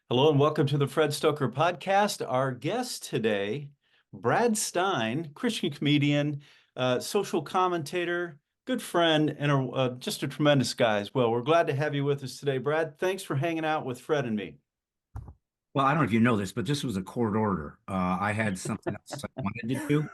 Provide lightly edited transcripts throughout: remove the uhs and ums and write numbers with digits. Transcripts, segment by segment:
Hello and welcome to the Fred Stoeker podcast. Our guest today, Brad Stine, Christian comedian, social commentator, good friend, and just a tremendous guy as well. We're glad to have you with us today, Brad. Thanks for hanging out with Fred and me. Well, I don't know if you know this, but this was a court order. I had something else I wanted to do,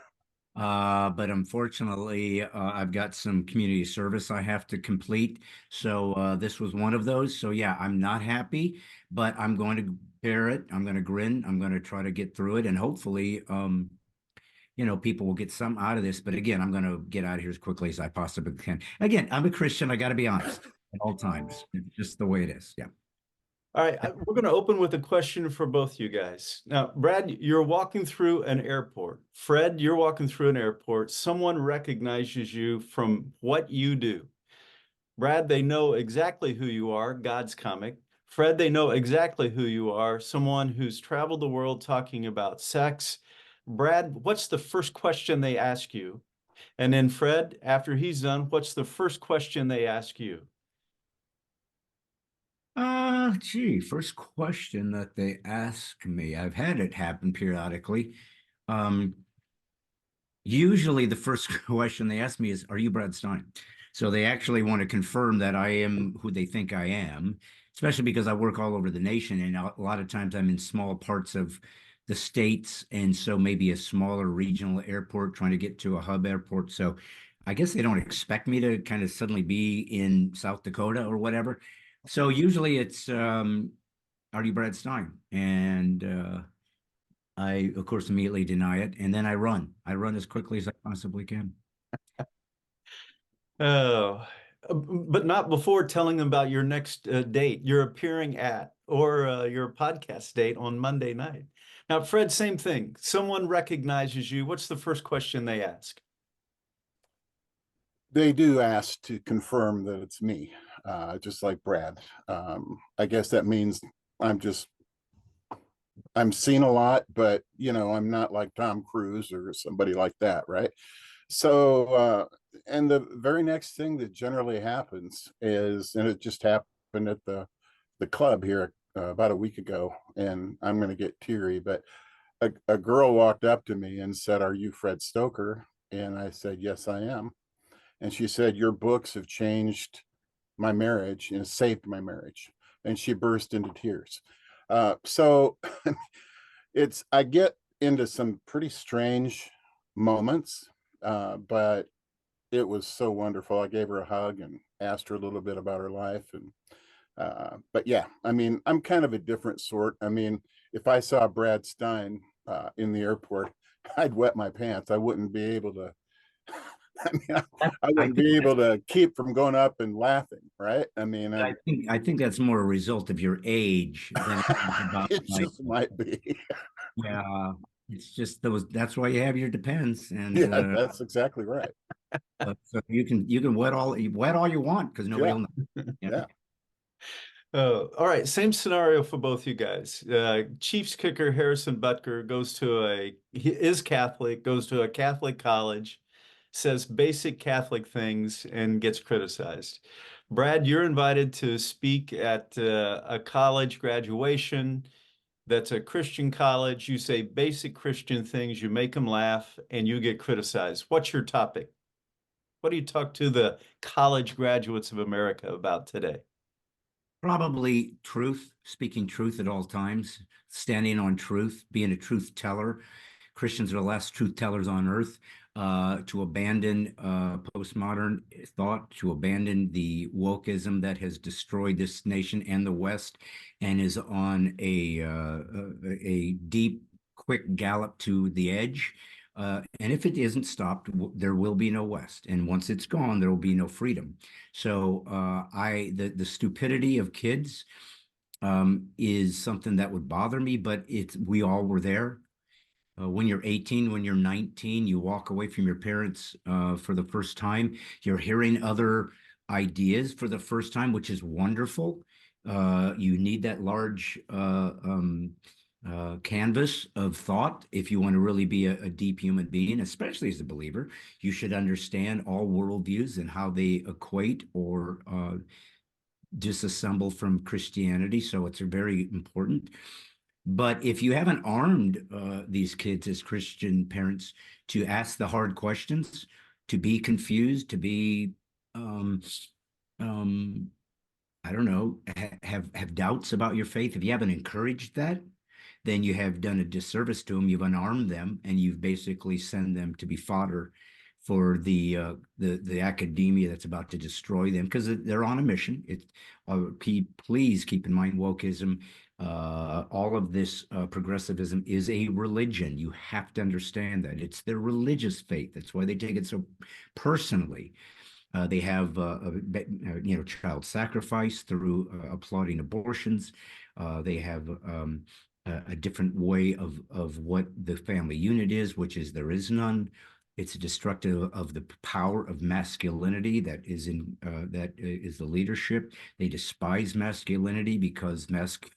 but unfortunately, I've got some community service I have to complete. So this was one of those. So yeah, I'm not happy, but I'm going to bear it. I'm going to grin. I'm going to try to get through it, and hopefully, people will get some out of this. But again, I'm going to get out of here as quickly as I possibly can. Again, I'm a Christian. I got to be honest at all times. It's just the way it is. Yeah. All right, we're going to open with a question for both you guys. Now, Brad, you're walking through an airport. Fred, you're walking through an airport. Someone recognizes you from what you do. Brad, they know exactly who you are, God's comic. Fred, they know exactly who you are, someone who's traveled the world talking about sex. Brad, what's the first question they ask you? And then Fred, after he's done, what's the first question they ask you? First question that they ask me. I've had it happen periodically. Um, Usually the first question they ask me is, "Are you Brad Stine?" So they actually want to confirm that I am who they think I am, especially because I work all over the nation, and a lot of times I'm in small parts of the states, and so maybe a smaller regional airport trying to get to a hub airport. So I guess they don't expect me to kind of suddenly be in South Dakota or whatever. So usually it's "Are you Brad Stine?" And I, of course, immediately deny it, and then I run. I run as quickly as I possibly can. Oh, but not before telling them about your next date you're appearing at or your podcast date on Monday night. Now, Fred, same thing. Someone recognizes you. What's the first question they ask? They do ask to confirm that it's me, just like Brad. I guess that means I'm just I'm seen a lot, but I'm not like Tom Cruise or somebody like that, right? So, and the very next thing that generally happens is, and it just happened at the club here about a week ago, and I'm going to get teary, but a girl walked up to me and said, "Are you Fred Stoeker?" And I said, "Yes, I am." And she said, "Your books have changed my marriage and saved my marriage." And she burst into tears. So it's I get into some pretty strange moments, but it was so wonderful. I gave her a hug and asked her a little bit about her life, and but yeah, I mean, I'm kind of a different sort. I mean, if I saw Brad Stine in the airport, I'd wet my pants. I wouldn't be able to. I mean, I I wouldn't think be able to keep from going up and laughing, right? I mean, I think that's more a result of your age than it is about it like, just might be. yeah, it's just those. That's why you have your depends, and Yeah, that's exactly right. but so you can wet all you want because nobody Yeah, will know. Yeah. yeah. All right, same scenario for both you guys. Chiefs kicker Harrison Butker he is Catholic, goes to a Catholic college, says basic Catholic things, and gets criticized. Brad, you're invited to speak at a college graduation that's a Christian college. You say basic Christian things, you make them laugh, and you get criticized. What's your topic? What do you talk to the college graduates of America about today? Probably truth, speaking truth at all times, standing on truth, being a truth teller. Christians are the last truth tellers on earth. To abandon postmodern thought, to abandon the wokeism that has destroyed this nation and the West, and is on a deep, quick gallop to the edge. And if it isn't stopped, there will be no West. And once it's gone, there will be no freedom. So the stupidity of kids is something that would bother me, but it's we all were there. When you're 18, when you're 19, you walk away from your parents for the first time. You're hearing other ideas for the first time, which is wonderful. You need that large canvas of thought if you want to really be a deep human being, especially as a believer. You should understand all worldviews and how they equate or disassemble from Christianity. So it's very important. But if you haven't armed these kids as Christian parents to ask the hard questions, to be confused, to be, um, um, I don't know, have doubts about your faith, if you haven't encouraged that, then you have done a disservice to them. You've unarmed them, and you've basically sent them to be fodder for the academia that's about to destroy them because they're on a mission. Please keep in mind wokeism. All of this progressivism is a religion. You have to understand that it's their religious faith. That's why they take it so personally. They have, child sacrifice through applauding abortions. They have a different way of what the family unit is, which is there is none. It's destructive of the power of masculinity that is the leadership. They despise masculinity because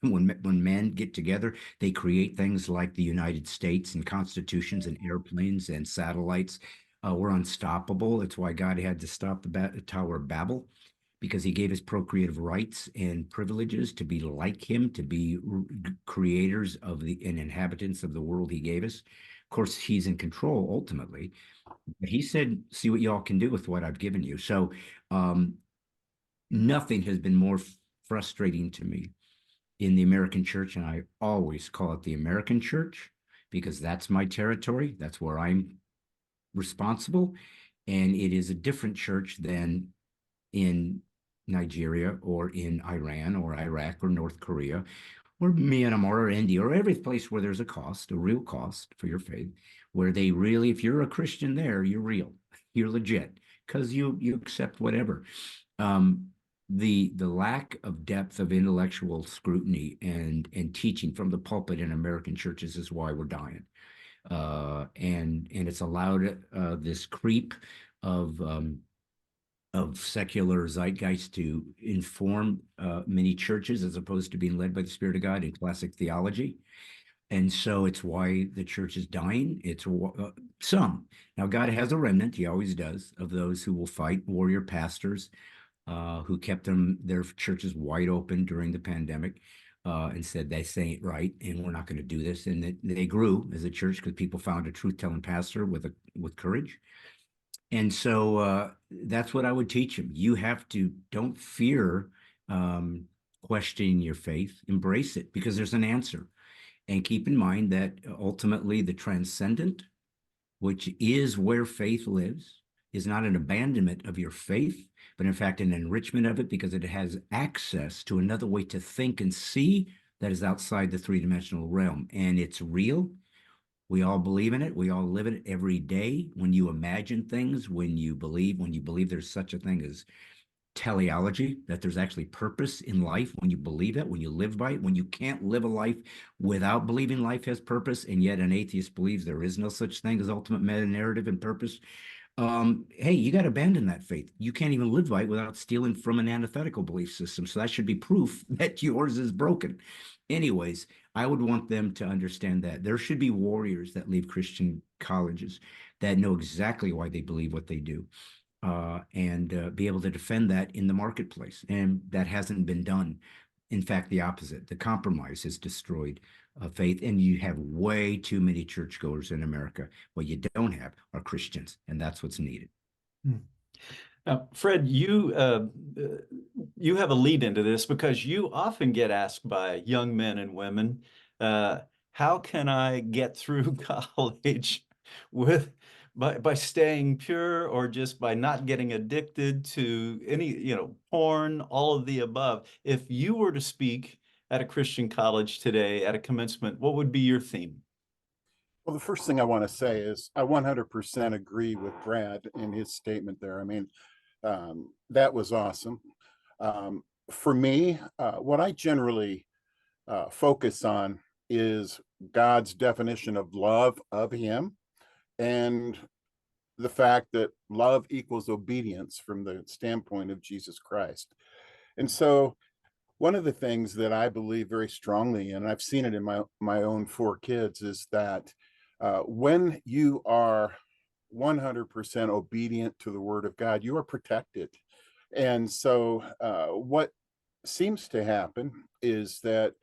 when men get together, they create things like the United States and constitutions and airplanes and satellites. We're unstoppable. It's why God had to stop the Tower of Babel, because he gave us procreative rights and privileges to be like him, to be creators of and inhabitants of the world he gave us. Of course, he's in control ultimately. But he said, see what y'all can do with what I've given you. So nothing has been more frustrating to me in the American church. And I always call it the American church because that's my territory. That's where I'm responsible. And it is a different church than in Nigeria or in Iran or Iraq or North Korea or Myanmar or India or every place where there's a cost, a real cost for your faith, where they really, if you're a Christian there, you're real, you're legit, because you accept whatever. Um, the lack of depth of intellectual scrutiny and teaching from the pulpit in American churches is why we're dying. And it's allowed this creep of secular zeitgeist to inform many churches as opposed to being led by the Spirit of God in classic theology. And so it's why the church is dying. It's some. Now, God has a remnant, he always does, of those who will fight, warrior pastors who kept their churches wide open during the pandemic. And said, this ain't right, and we're not going to do this. And they grew as a church because people found a truth-telling pastor with courage. And so that's what I would teach them. You have to, don't fear questioning your faith, embrace it because there's an answer. And keep in mind that ultimately the transcendent, which is where faith lives, is not an abandonment of your faith, but in fact an enrichment of it because it has access to another way to think and see that is outside the three-dimensional realm. And it's real. We all believe in it. We all live in it every day. When you imagine things, when you believe there's such a thing as teleology, that there's actually purpose in life, when you believe it, when you live by it, when you can't live a life without believing life has purpose, and yet an atheist believes there is no such thing as ultimate meta narrative and purpose. Hey, you got to abandon that faith. You can't even live by it without stealing from an antithetical belief system. So that should be proof that yours is broken. Anyways, I would want them to understand that there should be warriors that leave Christian colleges that know exactly why they believe what they do and be able to defend that in the marketplace. And that hasn't been done. In fact, the opposite. The compromise has destroyed faith, and you have way too many churchgoers in America. What you don't have are Christians, and that's what's needed. Fred, you have a lead into this because you often get asked by young men and women, how can I get through college by staying pure or just by not getting addicted to any, porn, all of the above? If you were to speak at a Christian college today at a commencement, what would be your theme? Well, the first thing I want to say is I 100% agree with Brad in his statement there. I mean, that was awesome. For me, what I generally focus on is God's definition of love of him and the fact that love equals obedience from the standpoint of Jesus Christ. And so one of the things that I believe very strongly, and I've seen it in my own four kids, is that when you are 100% obedient to the word of God, you are protected. And so what seems to happen is that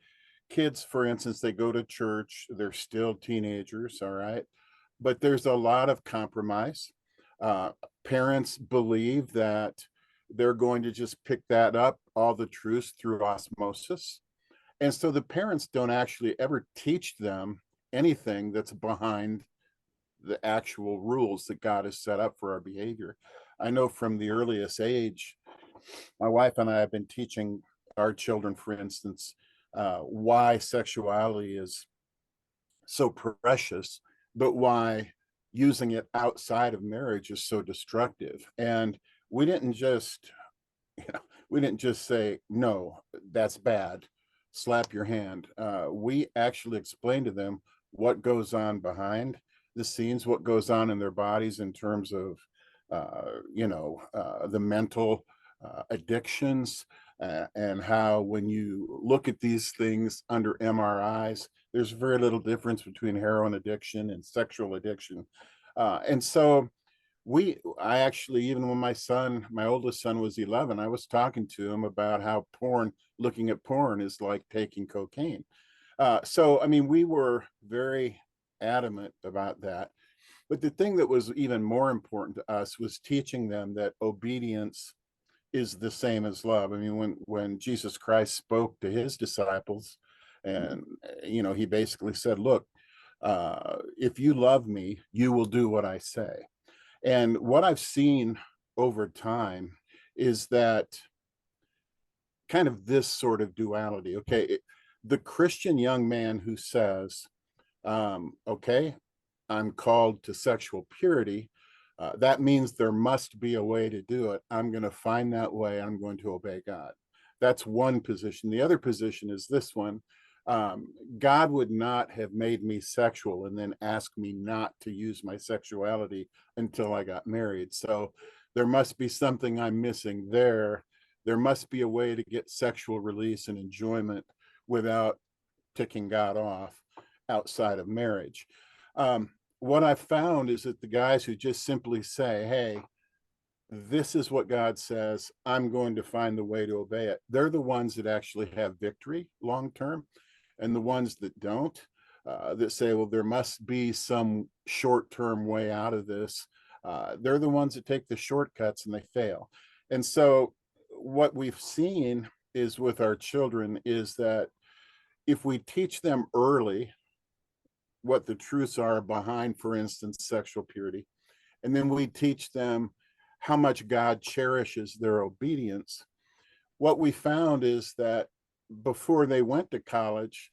kids, for instance, they go to church, they're still teenagers, all right, but there's a lot of compromise. Uh, Parents believe that they're going to just pick that up, all the truths through osmosis. And so the parents don't actually ever teach them anything that's behind the actual rules that God has set up for our behavior. I know from the earliest age, my wife and I have been teaching our children, for instance, why sexuality is so precious, but why using it outside of marriage is so destructive. And we didn't just, you know, we didn't just say, no, that's bad, slap your hand. We actually explained to them what goes on behind the scenes, what goes on in their bodies in terms of, the mental addictions, and how when you look at these things under MRIs, there's very little difference between heroin addiction and sexual addiction. And so I actually, even when my oldest son was 11, I was talking to him about how looking at porn is like taking cocaine. So, I mean, we were very adamant about that. But the thing that was even more important to us was teaching them that obedience is the same as love. I mean, when Jesus Christ spoke to his disciples, and he basically said, "Look, if you love me, you will do what I say." And what I've seen over time is that kind of this sort of duality. Okay, the Christian young man who says, "Okay, I'm called to sexual purity. That means there must be a way to do it. I'm going to find that way. I'm going to obey God." That's one position. The other position is this one. God would not have made me sexual and then asked me not to use my sexuality until I got married. So there must be something I'm missing there. There must be a way to get sexual release and enjoyment without ticking God off outside of marriage. What I've found is that the guys who just simply say, "Hey, this is what God says, I'm going to find the way to obey it," they're the ones that actually have victory long term. And the ones that don't, that say, "Well, there must be some short term way out of this," they're the ones that take the shortcuts and they fail. And so, what we've seen is with our children is that if we teach them early what the truths are behind, for instance, sexual purity, and then we teach them how much God cherishes their obedience, what we found is that before they went to college,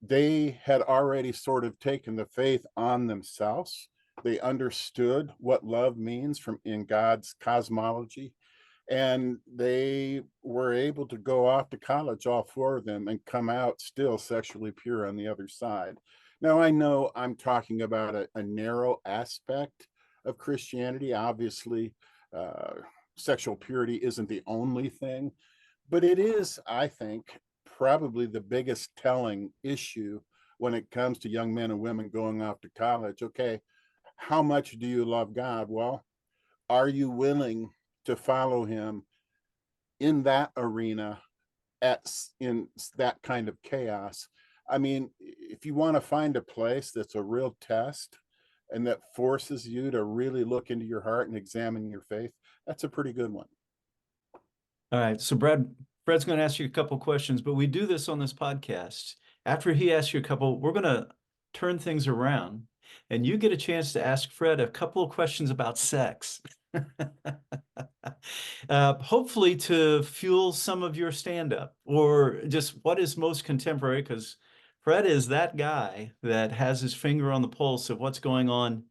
they had already sort of taken the faith on themselves. They understood what love means from in God's cosmology, and they were able to go off to college, all four of them, and come out still sexually pure on the other side. Now, I know I'm talking about a narrow aspect of Christianity. Obviously, uh, sexual purity isn't the only thing, but it is, I think, probably the biggest telling issue when it comes to young men and women going off to college. Okay, how much do you love God? Well, are you willing to follow him in that arena in that kind of chaos? I mean, if you want to find a place that's a real test and that forces you to really look into your heart and examine your faith, that's a pretty good one. All right. So Brad's going to ask you a couple questions, but we do this on this podcast. After he asks you a couple, we're going to turn things around and you get a chance to ask Fred a couple of questions about sex. Hopefully to fuel some of your stand-up or just what is most contemporary, because Fred is that guy that has his finger on the pulse of what's going on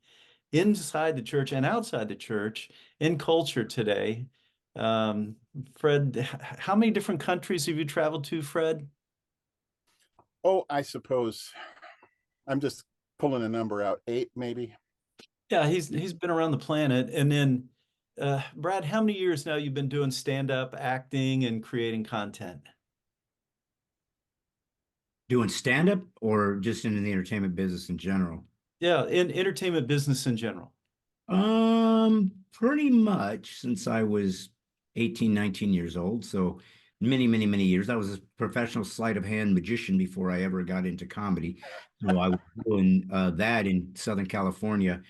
inside the church and outside the church in culture today. Um, Fred, how many different countries have you traveled to, Fred? Oh, I suppose I'm just pulling a number out, 8 maybe. Yeah, he's been around the planet. And then, Brad, how many years now you've been doing stand-up, acting, and creating content? Doing stand-up or just in the entertainment business in general? Yeah, in entertainment business in general. Pretty much since I was 18, 19 years old. So many, many, many years. I was a professional sleight of hand magician before I ever got into comedy. So I was doing that in Southern California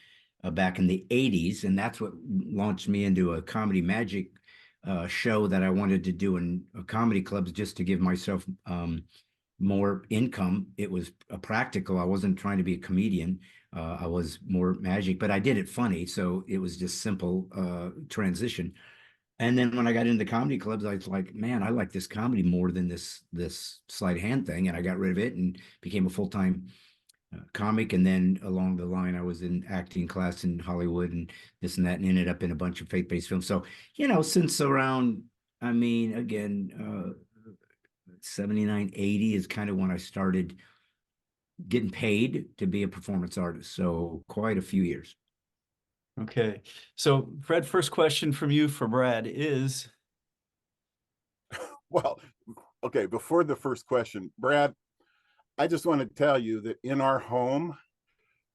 back in the 80s. And that's what launched me into a comedy magic show that I wanted to do in comedy clubs just to give myself more income. It was a practical. I wasn't trying to be a comedian. I was more magic, but I did it funny. So it was just simple transition. And then when I got into comedy clubs, I was like, man, I like this comedy more than this sleight of hand thing. And I got rid of it and became a full-time comic. And then along the line, I was in acting class in Hollywood and this and that, and ended up in a bunch of faith-based films. So, since around, I mean, again, 79, 80 is kind of when I started getting paid to be a performance artist. So quite a few years. Okay. So Fred, first question from you for Brad is, Well, okay, before the first question, Brad, I just want to tell you that in our home,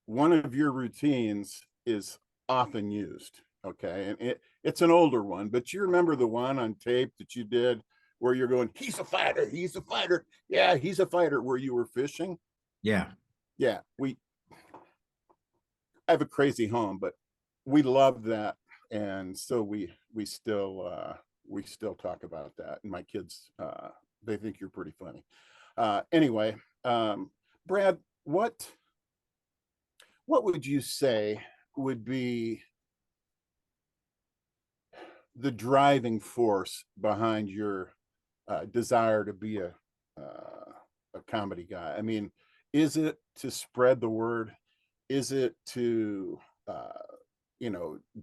one of your routines is often used. Okay. And it's an older one, but you remember the one on tape that you did where you're going, he's a fighter, he's a fighter. Yeah, he's a fighter, where you were fishing. Yeah. Yeah, I have a crazy home, but we love that. And so we still talk about that. And my kids they think you're pretty funny. Anyway, Brad, what would you say would be the driving force behind your desire to be a comedy guy? I mean, is it to spread the word? Is it to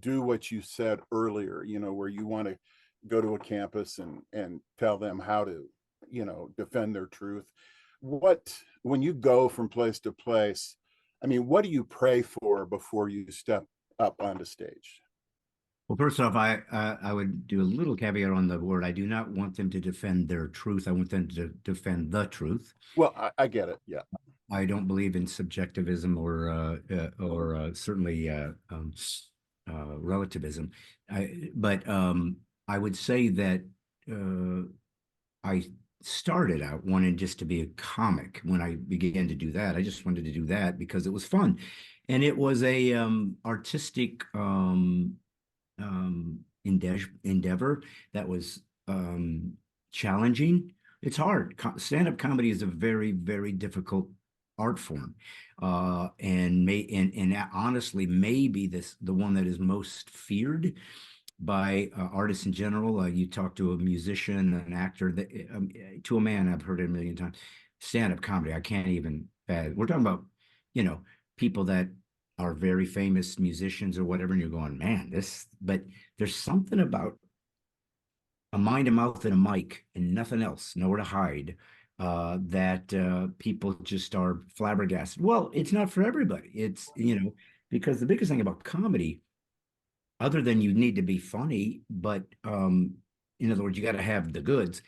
do what you said earlier? Where you want to go to a campus and tell them how to defend their truth. When you go from place to place, I mean, what do you pray for before you step up onto stage? Well, first off, I would do a little caveat on the word. I do not want them to defend their truth. I want them to defend the truth. Well, I get it. Yeah. I don't believe in subjectivism or certainly relativism. But I would say that uh, I started out wanting just to be a comic. When I began to do that, I just wanted to do that because it was fun, and it was a artistic endeavor that was challenging. It's hard. Stand-up comedy is a very, very difficult art form, and honestly, maybe the one that is most feared by artists in general. You talk to a musician, an actor, to a man, I've heard it a million times. Stand-up comedy, I can't even. We're talking about, people that are very famous musicians or whatever, and you're going, man, this. But there's something about a mind, a mouth, and a mic, and nothing else, nowhere to hide. That people just are flabbergasted. Well, it's not for everybody. It's because the biggest thing about comedy, other than you need to be funny, but in other words, you got to have the goods.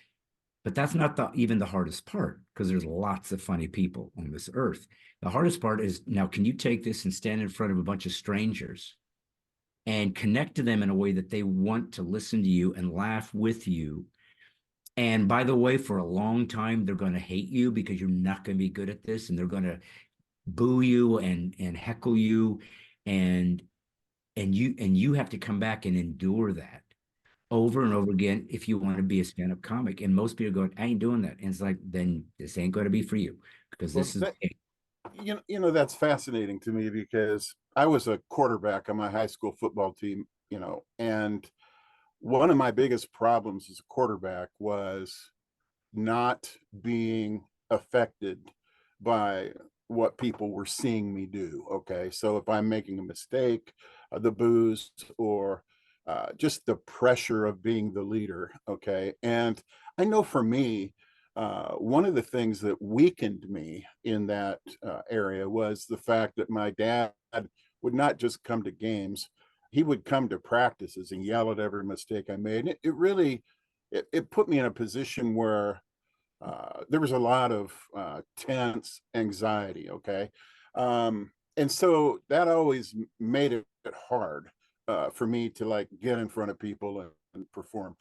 But that's not even the hardest part, because there's lots of funny people on this earth. The hardest part is, now, can you take this and stand in front of a bunch of strangers and connect to them in a way that they want to listen to you and laugh with you? And by the way, for a long time, they're going to hate you because you're not going to be good at this, and they're going to boo you and heckle you, and you have to come back and endure that over and over again if you want to be a stand-up comic. And most people go, I ain't doing that. And it's like, then this ain't going to be for you, because Well, this is that's fascinating to me because I was a quarterback on my high school football team, and one of my biggest problems as a quarterback was not being affected by what people were seeing me do. Okay. So if I'm making a mistake, the booze or just the pressure of being the leader. Okay. And I know for me, one of the things that weakened me in that area was the fact that my dad would not just come to games, he would come to practices and yell at every mistake I made. It really, it put me in a position where there was a lot of tense anxiety. Okay. And so that always made it hard for me to like get in front of people and perform.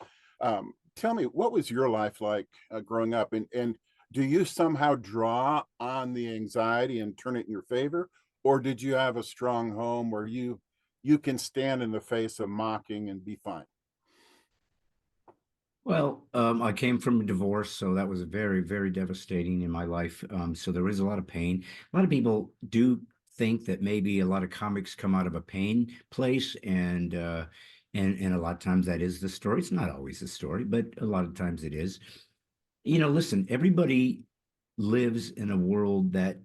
tell me, what was your life like growing up? And do you somehow draw on the anxiety and turn it in your favor? Or did you have a strong home where you can stand in the face of mocking and be fine? Well, I came from a divorce, so that was very, very devastating in my life. So there is a lot of pain. A lot of people do think that maybe a lot of comics come out of a pain place, and a lot of times that is the story. It's not always the story, but a lot of times it is. Listen, everybody lives in a world that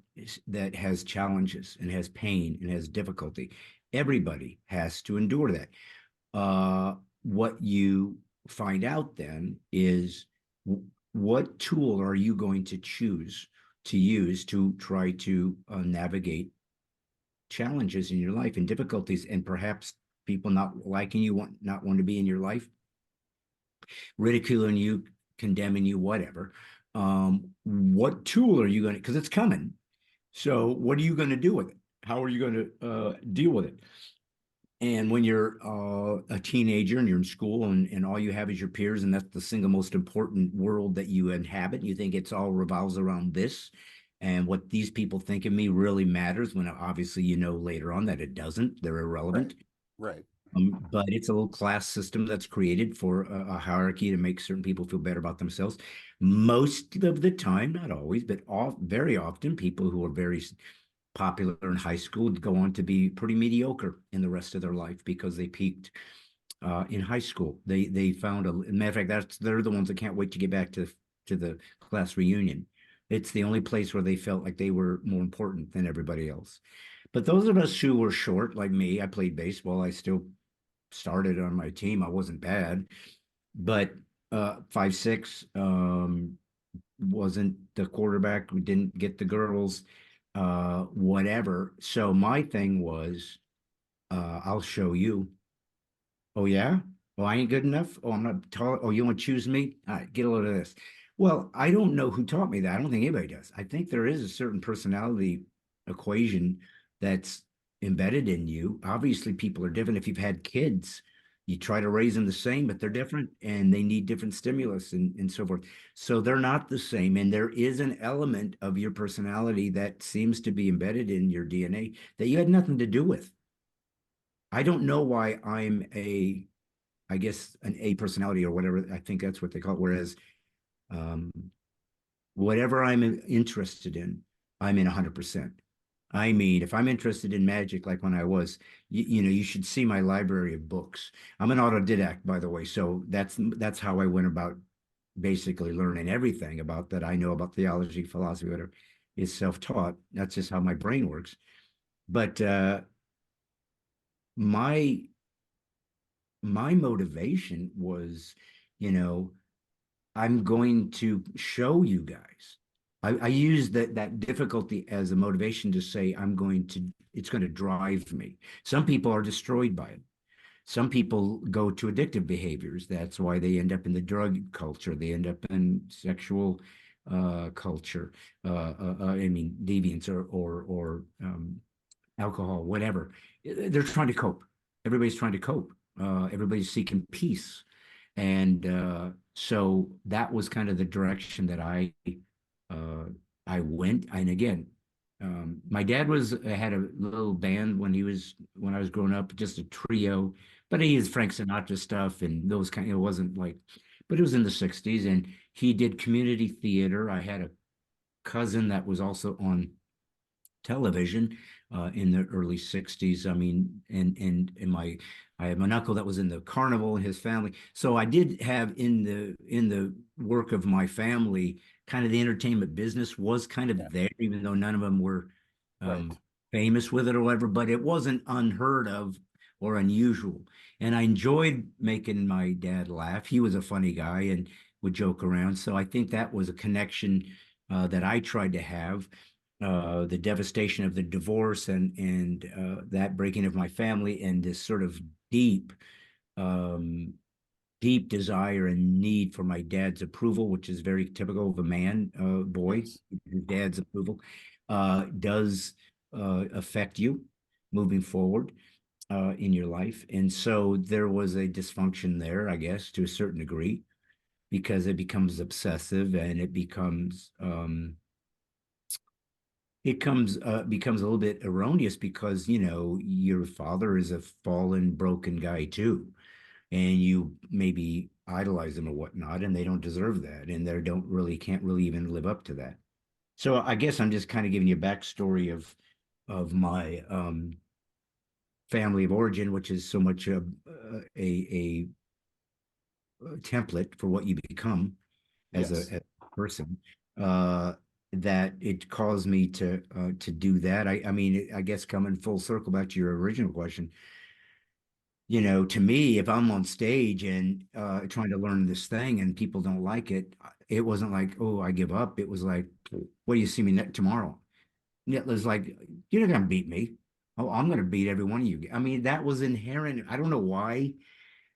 has challenges and has pain and has difficulty. Everybody has to endure that. What you find out then is what tool are you going to choose to use to try to navigate challenges in your life and difficulties, and perhaps people not liking you, not want to be in your life, ridiculing you, condemning you, whatever. What tool are you going to, because it's coming. So what are you going to do with it? How are you going to deal with it? And when you're a teenager and you're in school, and all you have is your peers, and that's the single most important world that you inhabit, you think it's all revolves around this. And what these people think of me really matters, when obviously you know later on that it doesn't. They're Right. irrelevant. Right. But it's a little class system that's created for a hierarchy to make certain people feel better about themselves. Most of the time, not always, but very often, people who are very popular in high school go on to be pretty mediocre in the rest of their life because they peaked in high school. They found matter of fact, they're the ones that can't wait to get back to the class reunion. It's the only place where they felt like they were more important than everybody else. But those of us who were short, like me, I played baseball. I still started on my team. I wasn't bad, but 5'6", wasn't the quarterback. We didn't get the girls, whatever. So my thing was, I'll show you. Oh yeah? Oh, I ain't good enough. Oh, I'm not tall. Oh, you want to choose me? All right, get a load of this. Well, I don't know who taught me that. I don't think anybody does. I think there is a certain personality equation that's embedded in you. Obviously, people are different. If you've had kids, you try to raise them the same, but they're different and they need different stimulus and so forth. So they're not the same. And there is an element of your personality that seems to be embedded in your DNA that you had nothing to do with. I don't know why I guess an A personality or whatever. I think that's what they call it. Whereas um, whatever I'm interested in, I'm in 100%. I mean, if I'm interested in magic, like when I was, you should see my library of books. I'm an autodidact, by the way, so that's how I went about basically learning everything about that I know about theology, philosophy, whatever is self-taught. That's just how my brain works. But my my motivation was, you know, I'm going to show you guys. I use that difficulty as a motivation to say it's going to drive me. Some people are destroyed by it. Some people go to addictive behaviors. That's why they end up in the drug culture. They end up in sexual culture. I mean, deviance or alcohol, whatever. They're trying to cope. Everybody's trying to cope. Everybody's seeking peace. And so that was kind of the direction that uh, I went. And again, my dad had a little band when I was growing up, just a trio, but he is Frank Sinatra stuff and those kind. It wasn't like, but it was in the '60s, and he did community theater. I had a cousin that was also on television in the early '60s. I mean, and I have an uncle that was in the carnival and his family. So I did have in the work of my family, kind of the entertainment business was kind Yeah. of there, even though none of them were Right. famous with it or whatever, but it wasn't unheard of or unusual. And I enjoyed making my dad laugh. He was a funny guy and would joke around. So I think that was a connection that I tried to have. The devastation of the divorce and that breaking of my family and this sort of deep um, deep desire and need for my dad's approval, which is very typical of a man, boy. Yes. His dad's approval does affect you moving forward in your life. And so there was a dysfunction there, I guess, to a certain degree. because it becomes obsessive and it becomes becomes a little bit erroneous because your father is a fallen, broken guy too, and you maybe idolize them or whatnot, and they don't deserve that, and they don't really can't really even live up to that. So I guess I'm just kind of giving you a backstory of my family of origin, which is so much a template for what you become Yes. as a person. Uh, that it caused me to do that. I mean, I guess coming full circle back to your original question, to me, if I'm on stage and trying to learn this thing and people don't like it, it wasn't like, oh, I give up. It was like, what do you see me tomorrow? It was like, you're not gonna beat me. Oh, I'm gonna beat every one of you. I mean, that was inherent. I don't know why.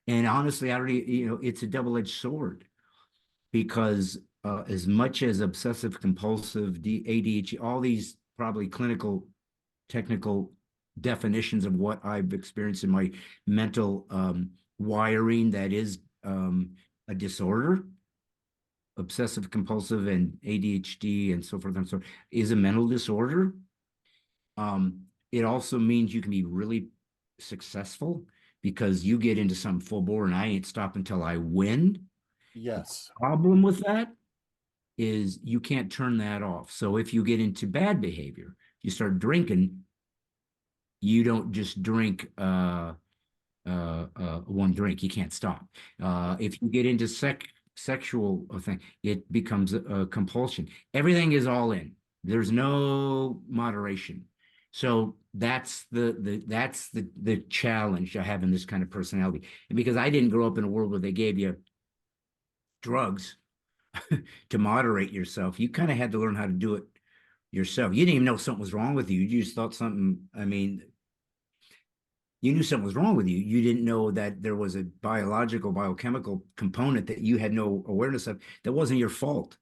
And honestly, I already, it's a double-edged sword because as much as obsessive compulsive, ADHD, all these probably clinical, technical definitions of what I've experienced in my mental wiring that is a disorder, obsessive compulsive and ADHD and so forth and so on, is a mental disorder. It also means you can be really successful because you get into some full bore and I ain't stop until I win. Yes. Problem with that is you can't turn that off. So if you get into bad behavior, you start drinking, you don't just drink one drink. You can't stop. If you get into sexual thing, it becomes a compulsion. Everything is all in. There's no moderation. So that's the challenge I have in this kind of personality. And because I didn't grow up in a world where they gave you drugs to moderate yourself, you kind of had to learn how to do it yourself. You didn't even know something was wrong with you. You just thought something, I mean, you knew something was wrong with you. You didn't know that there was a biological, biochemical component that you had no awareness of that wasn't your fault.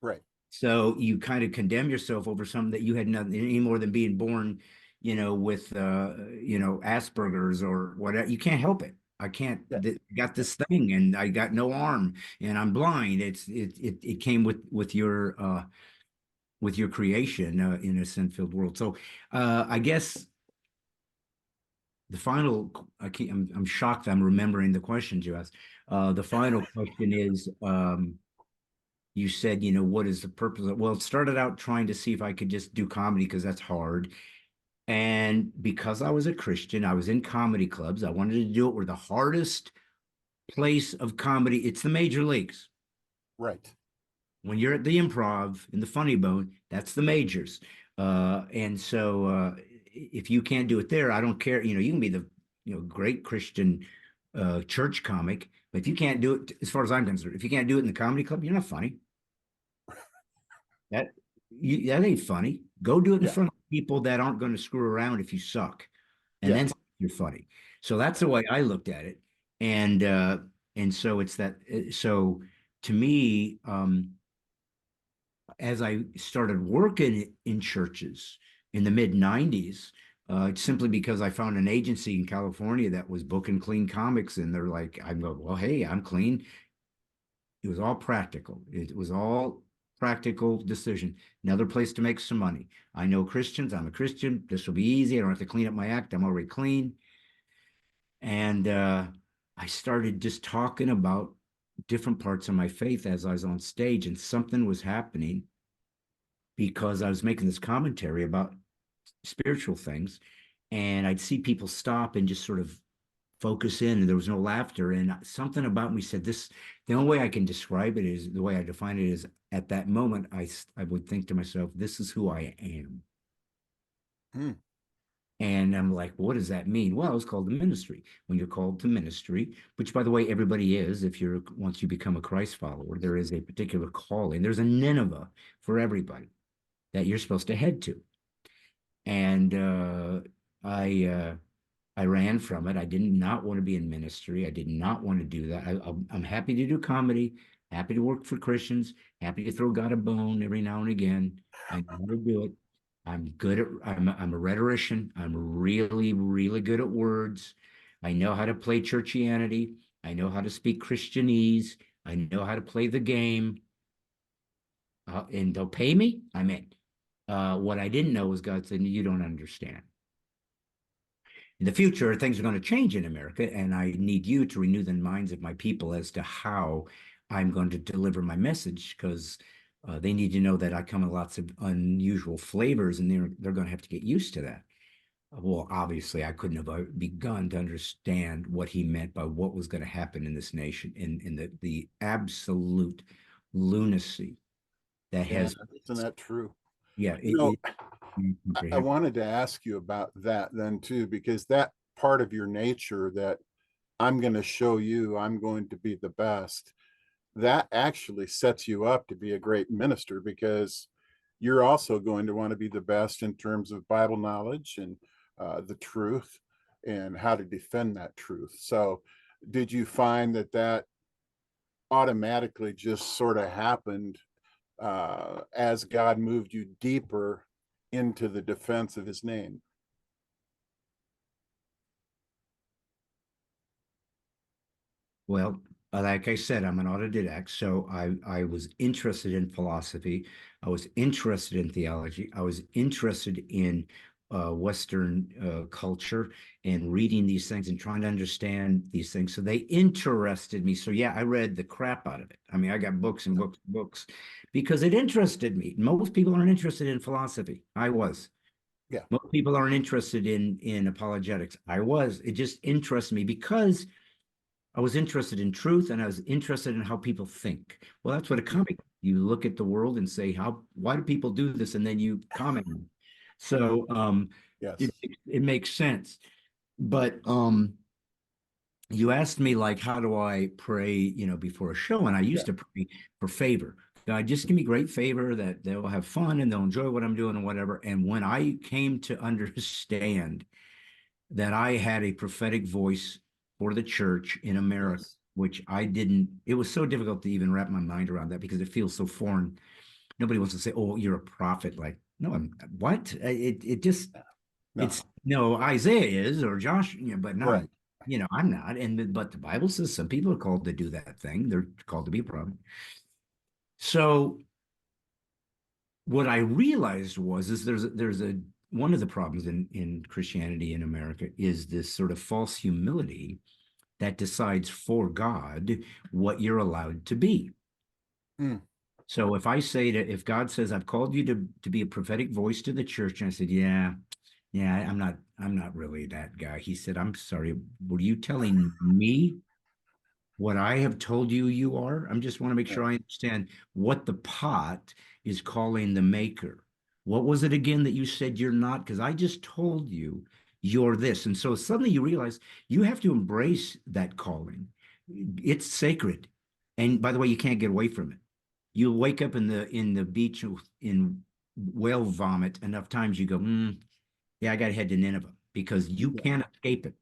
Right. So you kind of condemn yourself over something that you had nothing any more than being born, with Asperger's or whatever. You can't help it. I can't Yeah. got this thing and I got no arm and I'm blind. It came with your creation in a sin-filled world. So I guess the final, I'm shocked I'm remembering the questions you asked. The final question is, you said, what is the purpose of, well, it started out trying to see if I could just do comedy because that's hard. And because I was a Christian, I was in comedy clubs. I wanted to do it where the hardest place of comedy, it's the major leagues. Right. When you're at the improv in the funny bone, that's the majors. And so if you can't do it there, I don't care. You can be the great Christian church comic, but if you can't do it, as far as I'm concerned, if you can't do it in the comedy club, you're not funny. That that ain't funny. Go do it in Yeah. front of people that aren't going to screw around if you suck, and Yeah. then you're funny. So that's the way I looked at it, and so it's that. So to me, as I started working in churches in the mid 90s, simply because I found an agency in California that was booking clean comics, and they're like, I'm going, well, hey, I'm clean. It was all practical. It was all practical decision. Another place to make some money. I know Christians. I'm a Christian. This will be easy. I don't have to clean up my act. I'm already clean. And I started just talking about different parts of my faith as I was on stage, and something was happening because I was making this commentary about spiritual things. And I'd see people stop and just sort of focus in, and there was no laughter. And something about me said, this, the only way I can describe it is the way I define it is at that moment, I would think to myself, this is who I am. Hmm. And I'm like, what does that mean? Well, it's called the ministry. When you're called to ministry, which by the way, everybody is, if you're, once you become a Christ follower, there is a particular calling. There's a Nineveh for everybody that you're supposed to head to. And I, uh, I ran from it. I did not want to be in ministry. I did not want to do that. I'm happy to do comedy, happy to work for Christians, happy to throw God a bone every now and again. I know how to do it. I'm a rhetorician. I'm really, really good at words. I know how to play churchianity. I know how to speak Christianese. I know how to play the game, and they'll pay me. I'm in. What I didn't know was God said, you don't understand. In the future, things are going to change in America, and I need you to renew the minds of my people as to how I'm going to deliver my message, because they need to know that I come in lots of unusual flavors, and they're going to have to get used to that. Well, obviously, I couldn't have begun to understand what he meant by what was going to happen in this nation, in the absolute lunacy that Yeah, has, isn't that true? yeah, You know, I incomprehensible. wanted to ask you about that then too, because that part of your nature that I'm going to show you, I'm going to be the best, that actually sets you up to be a great minister, because you're also going to want to be the best in terms of Bible knowledge and the truth and how to defend that truth. So, did you find that that automatically just sort of happened as God moved you deeper into the defense of his name? Well, like I said, I'm an autodidact, so I was interested in philosophy. I was interested in theology. I was interested in Western culture and reading these things and trying to understand these things. So they interested me. So yeah, I read the crap out of it. I mean, I got books and books and books because it interested me. Most people aren't interested in philosophy. I was. Yeah. Most people aren't interested in apologetics. I was. It just interested me because I was interested in truth and I was interested in how people think. Well, that's what a comic. You look at the world and say, why do people do this? And then you comment on it. So Yes. it makes sense. But you asked me like, how do I pray, before a show? And I Yeah. used to pray for favor. God, just give me great favor that they'll have fun and they'll enjoy what I'm doing and whatever. And when I came to understand that I had a prophetic voice for the church in America, Yes. which I didn't, it was so difficult to even wrap my mind around that because it feels so foreign. Nobody wants to say, oh, you're a prophet. Like, no, I'm what? It just, No. it's no, Isaiah is or Josh, but not, Right. I'm not. But the Bible says some people are called to do that thing. They're called to be a prophet. So what I realized is there's a one of the problems in Christianity in America is this sort of false humility that decides for God what you're allowed to be. Mm. So if God says, I've called you to be a prophetic voice to the church, and I said, yeah, I'm not really that guy. He said, I'm sorry, were you telling me what I have told you you are? I just want to make Yeah. sure I understand what the pot is calling the maker. What was it again that you said you're not? Because I just told you you're this. And so suddenly you realize you have to embrace that calling. It's sacred. And by the way, you can't get away from it. You'll wake up in the beach in whale vomit enough times you go, yeah, I got to head to Nineveh because you Yeah. can't escape it.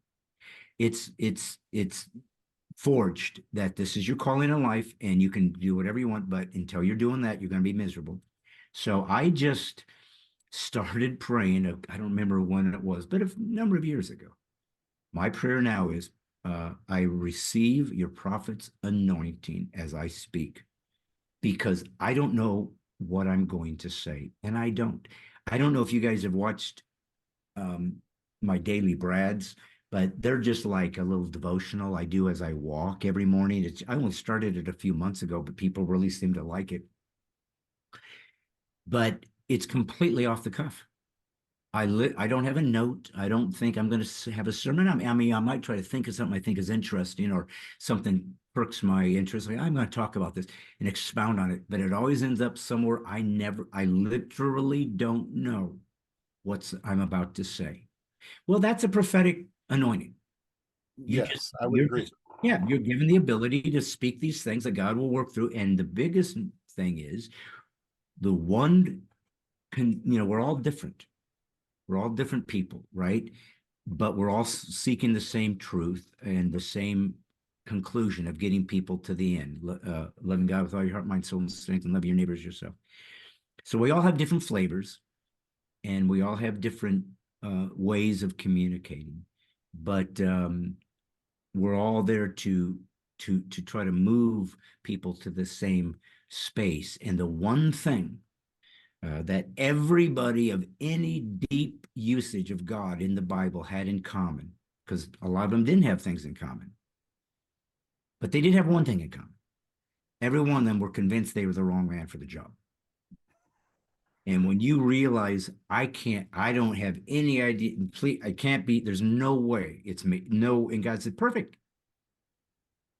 It's forged that this is your calling in life and you can do whatever you want, but until you're doing that, you're going to be miserable. So I just started praying. I don't remember when it was, but a number of years ago. My prayer now is I receive your prophet's anointing as I speak because I don't know what I'm going to say. And I don't. I don't know if you guys have watched um, my daily Brads, but they're just like a little devotional I do as I walk every morning. I only started it a few months ago, but people really seem to like it. But it's completely off the cuff. I don't have a note. I don't think I'm going to have a sermon. I mean, I might try to think of something I think is interesting or something perks my interest. Like I'm going to talk about this and expound on it, but it always ends up somewhere I literally don't know what I'm about to say. Well, that's a prophetic anointing. Yes, I would You're agree. just, yeah, you're given the ability to speak these things that God will work through. And the biggest thing is the one we're all different. We're all different people, right? But we're all seeking the same truth and the same conclusion of getting people to the end, loving God with all your heart, mind, soul, and strength, and love your neighbors yourself. So we all have different flavors and we all have different ways of communicating, but we're all there to to try to move people to the same space. And the one thing that everybody of any deep usage of God in the Bible had in common, because a lot of them didn't have things in common, but they did have one thing in common. Every one of them were convinced they were the wrong man for the job. And when you realize I don't have any idea, I can't be, there's no way it's me. No, and God said, perfect,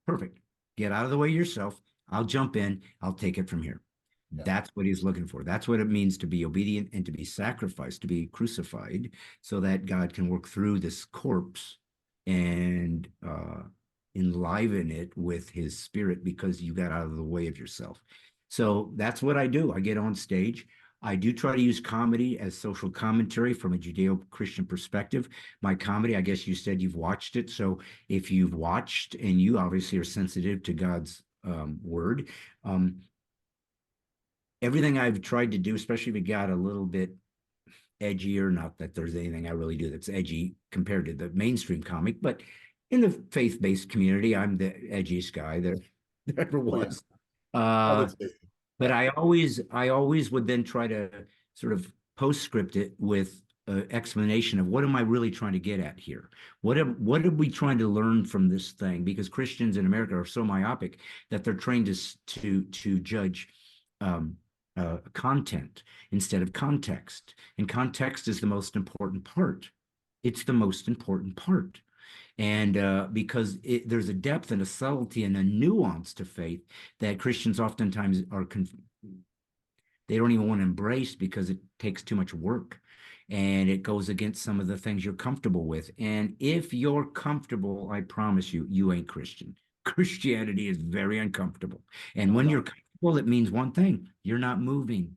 perfect. Get out of the way yourself. I'll jump in. I'll take it from here. Yeah. That's what he's looking for. That's what it means to be obedient and to be sacrificed, to be crucified, so that God can work through this corpse and enliven it with his spirit, because you got out of the way of yourself. So that's what I do. I get on stage. I do try to use comedy as social commentary from a Judeo-Christian perspective. My comedy, I guess you said you've watched it. So if you've watched, and you obviously are sensitive to God's word, everything I've tried to do, especially if it got a little bit edgier, not that there's anything I really do that's edgy compared to the mainstream comic, but in the faith-based community, I'm the edgiest guy there ever was. I would say, But yeah. I always would then try to sort of postscript it with an explanation of what am I really trying to get at here? What are we trying to learn from this thing? Because Christians in America are so myopic that they're trained to judge um, content instead of context, and context is the most important part. It's the most important part. And because there's a depth and a subtlety and a nuance to faith that Christians oftentimes they don't even want to embrace, because it takes too much work and it goes against some of the things you're comfortable with. And if you're comfortable, I promise you, you ain't Christian. Christianity is very uncomfortable. And Oh, when no. you're comfortable, it means one thing: you're not moving.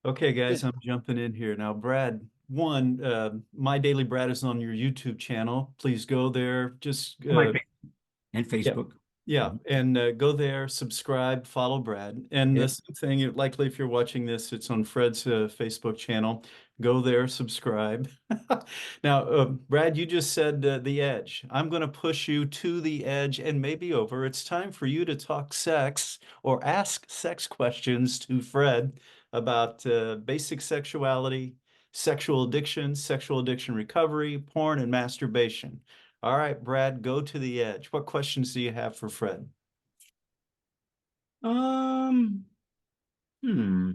Okay, guys, I'm jumping in here now. Brad, one, My Daily Brad is on your YouTube channel. Please go there. Just My and yeah, Facebook. yeah, Mhm. and go there, subscribe, follow Brad. And the Yep. same thing, likely if you're watching this, it's on Fred's Facebook channel. Go there, subscribe. Now, Brad, you just said the edge. I'm going to push you to the edge and maybe over. It's time for you to talk sex or ask sex questions to Fred about basic sexuality, sexual addiction recovery, porn, and masturbation. All right, Brad, go to the edge. What questions do you have for Fred? Um, hmm.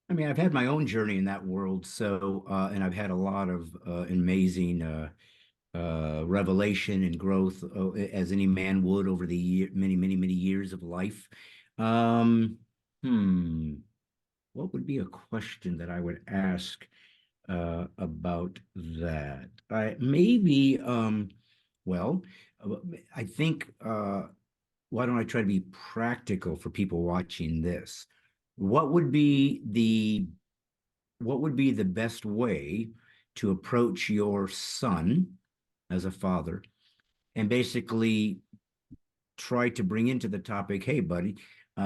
I mean, I've had my own journey in that world, so and I've had a lot of amazing revelation and growth, as any man would over the many years of life. Um, hmm, what would be a question that I would ask about that? I maybe well, uh, I think why don't I try to be practical for people watching this? What would be the what would be the best way to approach your son as a father and basically try to bring into the topic, hey, buddy,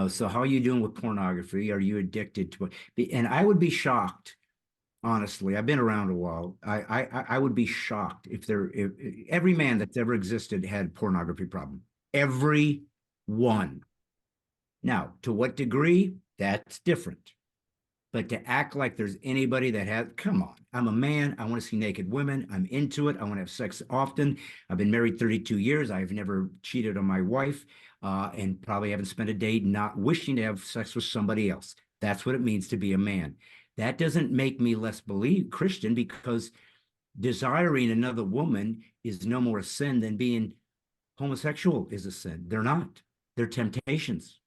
so how are you doing with pornography? Are you addicted to it? And I would be shocked, honestly. I've been around a while. I would be shocked if every man that's ever existed had a pornography problem. Every one. Now, to what degree? That's different. But to act like there's anybody that has, come on, I'm a man. I want to see naked women. I'm into it. I want to have sex often. I've been married 32 years. I've never cheated on my wife, and probably haven't spent a day not wishing to have sex with somebody else. That's what it means to be a man. That doesn't make me less believe Christian, because desiring another woman is no more a sin than being homosexual is a sin. They're not. They're temptations.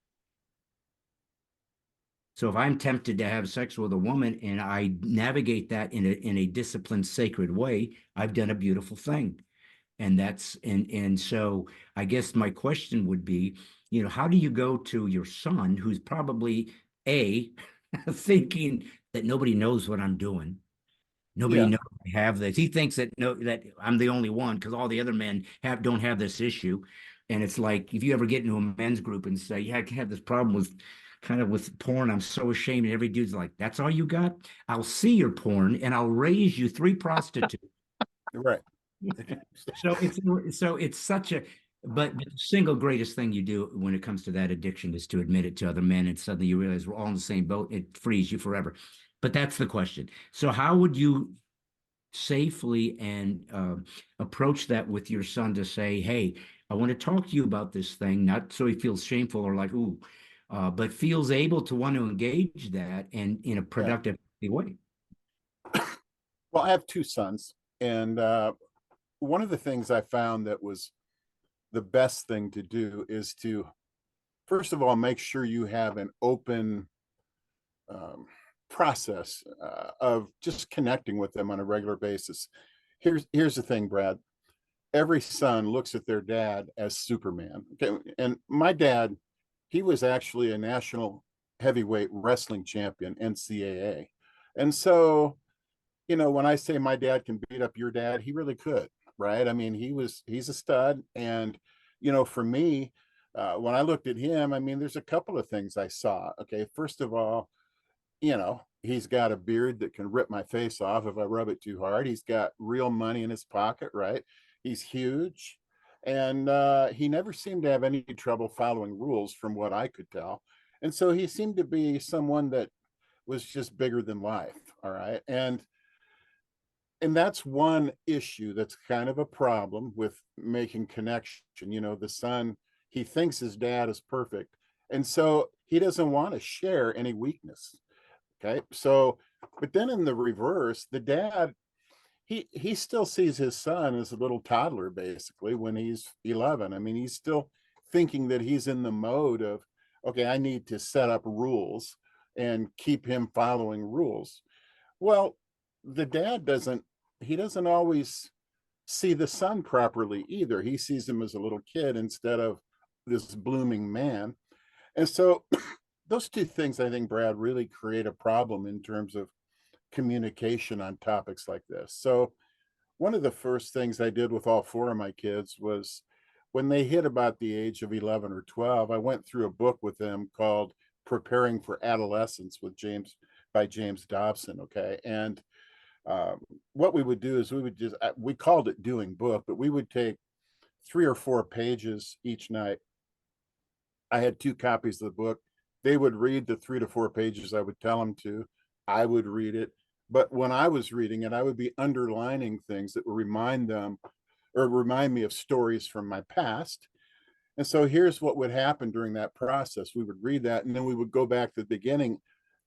So if I'm tempted to have sex with a woman and I navigate that in a disciplined, sacred way, I've done a beautiful thing. And so I guess my question would be, how do you go to your son who's probably a thinking that nobody knows what I'm doing? Nobody Yeah, knows I have this. He thinks that no, that I'm the only one because all the other men don't have this issue. And it's like if you ever get into a men's group and say, "Yeah, I have this problem with with porn. I'm so ashamed." And every dude's like, "That's all you got? I'll see your porn and I'll raise you 3 prostitutes." right. So it's such a But the single greatest thing you do when it comes to that addiction is to admit it to other men, and suddenly you realize we're all in the same boat. It frees you forever. But that's the question. So how would you safely and approach that with your son to say, "Hey, I want to talk to you about this thing," not so he feels shameful or like, "Ooh," but feels able to want to engage that and in a Yeah. productive way. Well, I have two sons, and one of the things I found that was the best thing to do is to, first of all, make sure you have an open um, process of just connecting with them on a regular basis. Here's the thing, Brad. Every son looks at their dad as Superman. Okay, and my dad, he was actually a national heavyweight wrestling champion, NCAA, and so when I say my dad can beat up your dad, he really could, right? I mean, he's a stud. And, for me, when I looked at him, I mean, there's a couple of things I saw. Okay. First of all, he's got a beard that can rip my face off if I rub it too hard. He's got real money in his pocket, right? He's huge. And he never seemed to have any trouble following rules from what I could tell. And so he seemed to be someone that was just bigger than life. All right. And that's one issue that's kind of a problem with making connection. The son, he thinks his dad is perfect, and so he doesn't want to share any weakness. Okay, so but then in the reverse, the dad, he still sees his son as a little toddler basically when he's 11. I mean, he's still thinking that he's in the mode of, okay, I need to set up rules and keep him following rules. Well, the dad doesn't, he doesn't always see the son properly either. He sees him as a little kid instead of this blooming man. And so those two things, I think, Brad, really create a problem in terms of communication on topics like this. So one of the first things I did with all four of my kids was when they hit about the age of 11 or 12, I went through a book with them called Preparing for Adolescence with James by James Dobson. Okay. And um, what we would do is we would just, we called it doing book, but we would take 3 or 4 pages each night. I had 2 copies of the book. They would read the 3 to 4 pages I would tell them to. I would read it. But when I was reading it, I would be underlining things that would remind them or remind me of stories from my past. And so here's what would happen during that process. We would read that and then we would go back to the beginning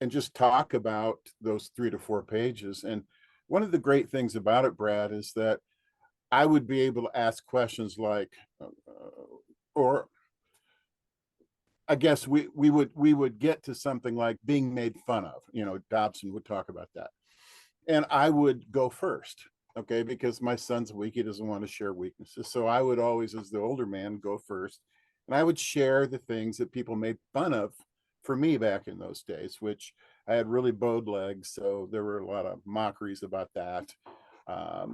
and just talk about those 3 to 4 pages. And one of the great things about it, Brad, is that I would be able to ask questions like, or I guess we would get to something like being made fun of. Dobson would talk about that, and I would go first, okay, because my son's weak. He doesn't want to share weaknesses, so I would always, as the older man, go first, and I would share the things that people made fun of for me back in those days, which I had really bowed legs, so there were a lot of mockeries about that.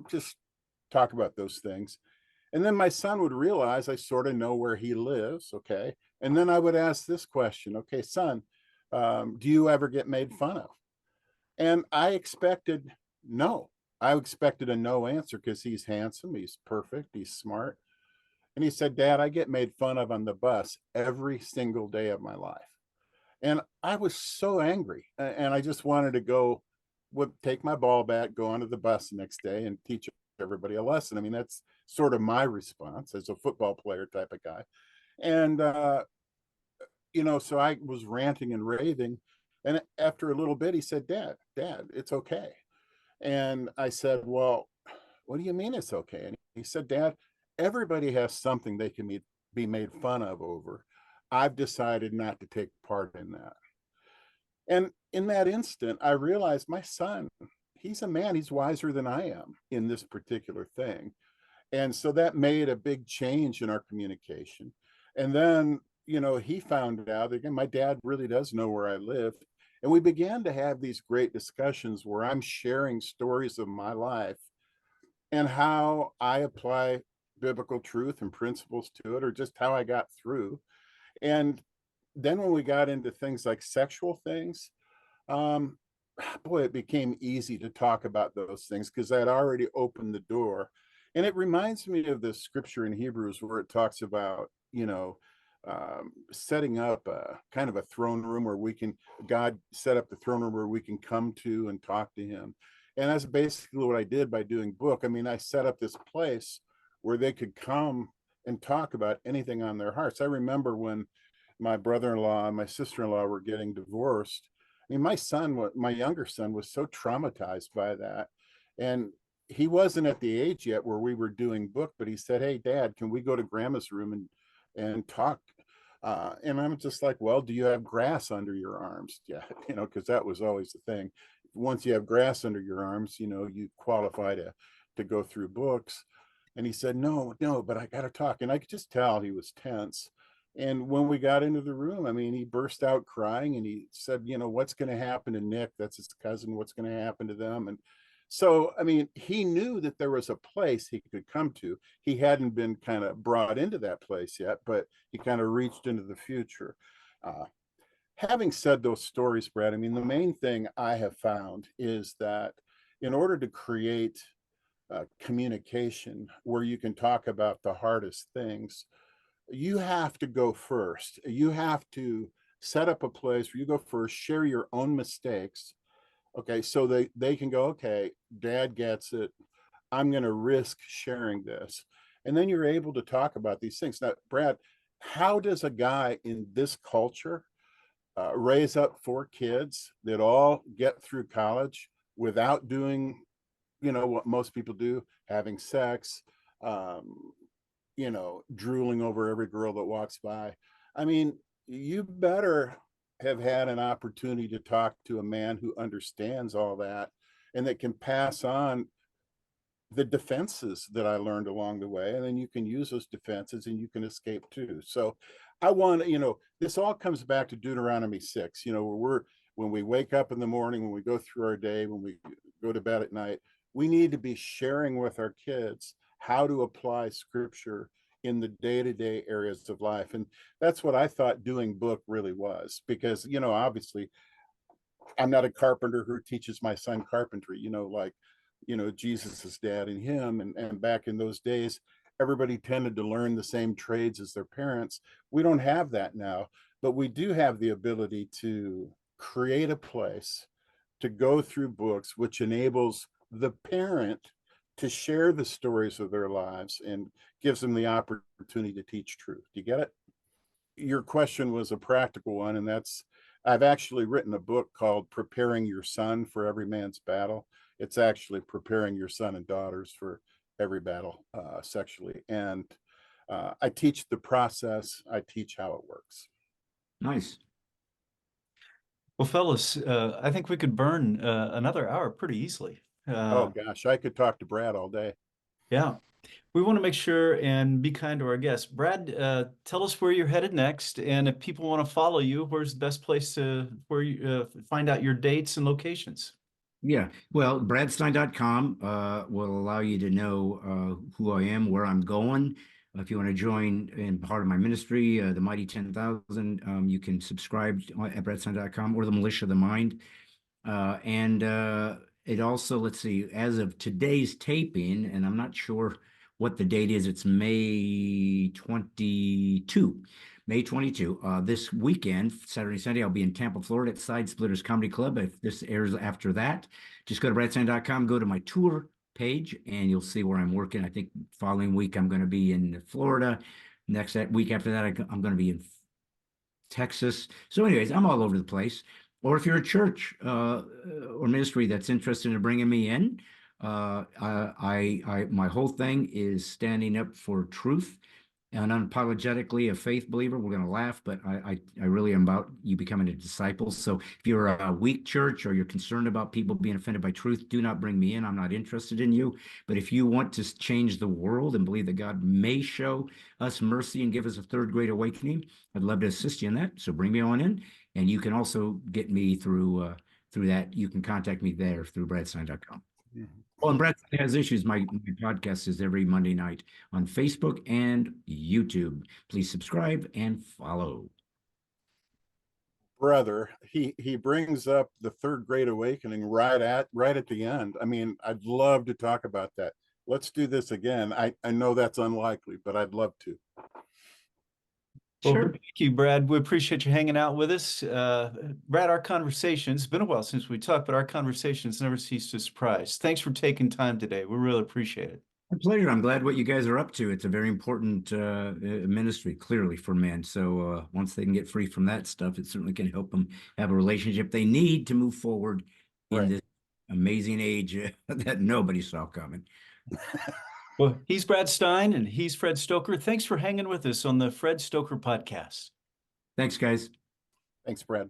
Just talk about those things. And then my son would realize I sort of know where he lives. Okay. And then I would ask this question, okay, son, do you ever get made fun of? And I expected no. I expected a no answer because he's handsome, he's perfect, he's smart. And he said, Dad, I get made fun of on the bus every single day of my life. And I was so angry. And I just wanted to go, would take my ball bat, go onto the bus the next day and teach everybody a lesson. I mean, that's sort of my response as a football player type of guy. And, so I was ranting and raving. And after a little bit, he said, Dad, it's okay. And I said, well, what do you mean it's okay? And he said, Dad, everybody has something they can be made fun of over. I've decided not to take part in that. And in that instant, I realized my son, he's a man, he's wiser than I am in this particular thing. And so that made a big change in our communication. And then, he found out again, my dad really does know where I live. And we began to have these great discussions where I'm sharing stories of my life and how I apply biblical truth and principles to it, or just how I got through. And then when we got into things like sexual things, um, boy, it became easy to talk about those things because I had already opened the door. And it reminds me of the scripture in Hebrews where it talks about, setting up a kind of a throne room where God set up the throne room where we can come to and talk to him. And that's basically what I did by doing book. I mean, I set up this place where they could come and talk about anything on their hearts. I remember when my brother-in-law and my sister-in-law were getting divorced. I mean, my younger son was so traumatized by that. And he wasn't at the age yet where we were doing book, but he said, "Hey, Dad, can we go to Grandma's room and talk?" And I'm just like, "Well, do you have grass under your arms?" Yeah, because that was always the thing. Once you have grass under your arms, you qualify to go through books. And he said, "No, no, but I got to talk." And I could just tell he was tense. And when we got into the room, I mean, he burst out crying and he said, "What's going to happen to Nick? That's his cousin. What's going to happen to them?" And so, I mean, he knew that there was a place he could come to. He hadn't been kind of brought into that place yet, but he kind of reached into the future. Uh, Having said those stories, Brad, I mean, the main thing I have found is that in order to create communication where you can talk about the hardest things, you have to go first. You have to set up a place where you go first, share your own mistakes. Okay, so they can go, okay, Dad gets it. I'm going to risk sharing this. And then you're able to talk about these things. Now, Brad, how does a guy in this culture raise up 4 kids that all get through college without doing, what most people do, having sex, um, drooling over every girl that walks by? I mean, you better have had an opportunity to talk to a man who understands all that and that can pass on the defenses that I learned along the way. And then you can use those defenses and you can escape too. So I want, this all comes back to Deuteronomy 6, when we wake up in the morning, when we go through our day, when we go to bed at night, we need to be sharing with our kids how to apply scripture in the day-to-day areas of life. And that's what I thought doing book really was, because, obviously I'm not a carpenter who teaches my son carpentry, like, Jesus's dad and him. And back in those days, everybody tended to learn the same trades as their parents. We don't have that now, but we do have the ability to create a place to go through books, which enables the parent to share the stories of their lives and gives them the opportunity to teach truth. Do you get it? Your question was a practical one, and that's, I've actually written a book called Preparing Your Son for Every Man's Battle. It's actually preparing your son and daughters for every battle sexually. And I teach the process, I teach how it works. Nice. Well, fellas, I think we could burn another hour pretty easily. Oh gosh, I could talk to Brad all day. Yeah. We want to make sure and be kind to our guests. Brad, tell us where you're headed next, and if people want to follow you, where's the best place to where you find out your dates and locations? Yeah. Well, bradstine.com will allow you to know who I am, where I'm going. If you want to join in part of my ministry, the Mighty 10,000, you can subscribe at bradstine.com, or the Militia of the Mind. And it also, let's see, as of today's taping, and I'm not sure what the date is, it's May 22. May 22. This weekend, Saturday, Sunday, I'll be in Tampa, Florida at Side Splitters Comedy Club. If this airs after that, just go to bradstine.com, go to my tour page, and you'll see where I'm working. I think following week, I'm going to be in Florida. Next week after that, I'm going to be in Texas. So, anyways, I'm all over the place. Or if you're a church or ministry that's interested in bringing me in, my whole thing is standing up for truth and unapologetically a faith believer. We're going to laugh, but I really am about you becoming a disciple. So if you're a weak church or you're concerned about people being offended by truth, do not bring me in. I'm not interested in you. But if you want to change the world and believe that God may show us mercy and give us a third great awakening, I'd love to assist you in that. So bring me on in, and you can also get me through that. You can contact me there through bradstine.com. Well, and Brad Has Issues. My podcast is every Monday night on Facebook and YouTube. Please subscribe and follow. Brother, he brings up the third great awakening right at the end. I mean, I'd love to talk about that. let's do this again. I know that's unlikely, but I'd love to. Well, Sure. thank you, Brad. We appreciate you hanging out with us. Brad, our conversation, it's been a while since we talked, but our conversations never cease to surprise. Thanks for taking time today. We really appreciate it. My pleasure. I'm glad what you guys are up to. It's a very important ministry, clearly, for men. So once they can get free from that stuff, it certainly can help them have a relationship they need to move forward in Right. this amazing age that nobody saw coming. Well, he's Brad Stine and he's Fred Stoeker. Thanks for hanging with us on the Fred Stoeker podcast. Thanks, guys. Thanks, Brad.